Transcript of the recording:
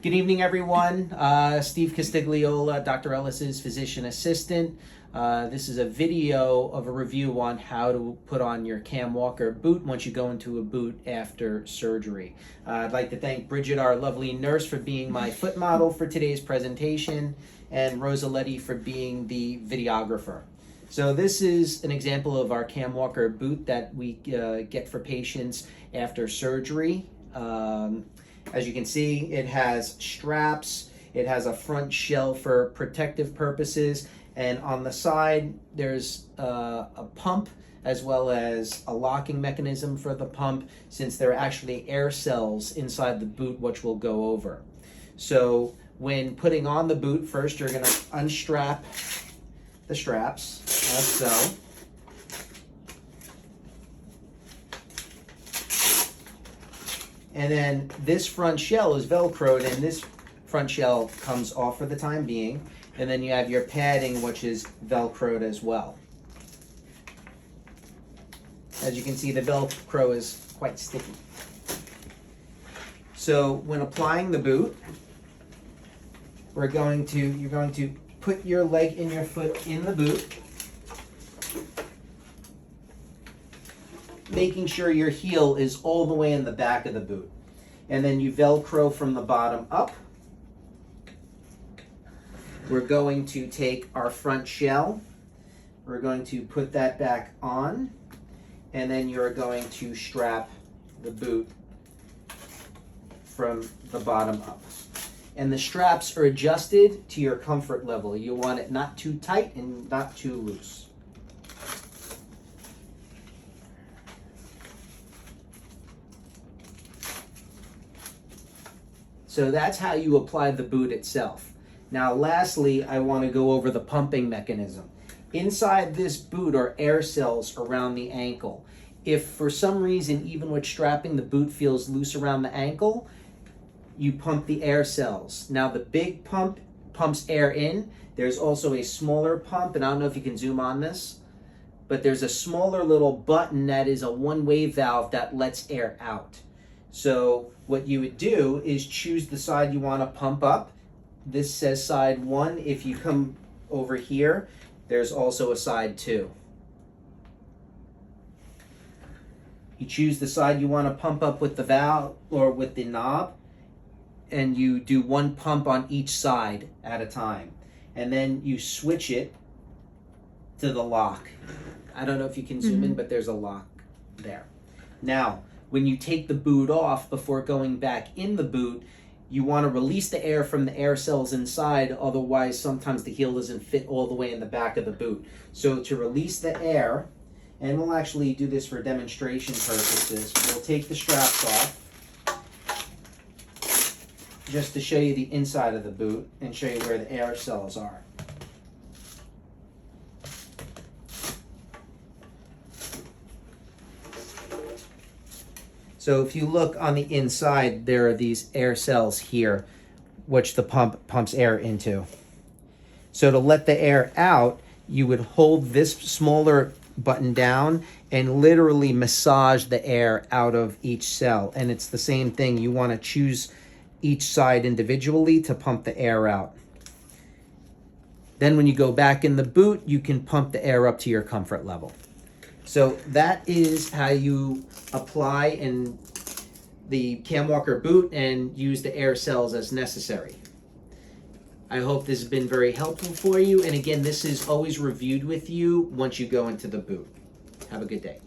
Good evening, everyone. Steve Castigliola, Dr. Ellis's physician assistant. This is a video of a review on how to put on your Cam Walker boot once you go into a boot after surgery. I'd like to thank Bridget, our lovely nurse, for being my foot model for today's presentation, and Rosaletti for being the videographer. So this is an example of our Cam Walker boot that we get for patients after surgery. As you can see, it has straps, it has a front shell for protective purposes, and on the side there's a pump as well as a locking mechanism for the pump, since there are actually air cells inside the boot, which we'll go over. So when putting on the boot, first you're going to unstrap the straps, as so. And then this front shell is Velcroed, and this front shell comes off for the time being. And then you have your padding, which is Velcroed as well. As you can see, the Velcro is quite sticky. So when applying the boot, you're going to put your leg and your foot in the boot, making sure your heel is all the way in the back of the boot. And then you Velcro from the bottom up. We're going to take our front shell, we're going to put that back on, and then you're going to strap the boot from the bottom up. And the straps are adjusted to your comfort level. You want it not too tight and not too loose. So that's how you apply the boot itself. Now lastly, I want to go over the pumping mechanism. Inside this boot are air cells around the ankle. If for some reason, even with strapping, the boot feels loose around the ankle, you pump the air cells. Now the big pump pumps air in. There's also a smaller pump, and I don't know if you can zoom on this, but there's a smaller little button that is a one-way valve that lets air out. So what you would do is choose the side you want to pump up. This says side 1. If you come over here, there's also a side 2. You choose the side you want to pump up with the valve or with the knob, and you do one pump on each side at a time. And then you switch it to the lock. I don't know if you can zoom in, but there's a lock there. Now, when you take the boot off before going back in the boot, you want to release the air from the air cells inside, otherwise sometimes the heel doesn't fit all the way in the back of the boot. So to release the air, and we'll actually do this for demonstration purposes, we'll take the straps off just to show you the inside of the boot and show you where the air cells are. So if you look on the inside, there are these air cells here, which the pump pumps air into. So to let the air out, you would hold this smaller button down and literally massage the air out of each cell. And it's the same thing. You want to choose each side individually to pump the air out. Then when you go back in the boot, you can pump the air up to your comfort level. So that is how you apply in the Cam Walker boot and use the air cells as necessary. I hope this has been very helpful for you. And again, this is always reviewed with you once you go into the boot. Have a good day.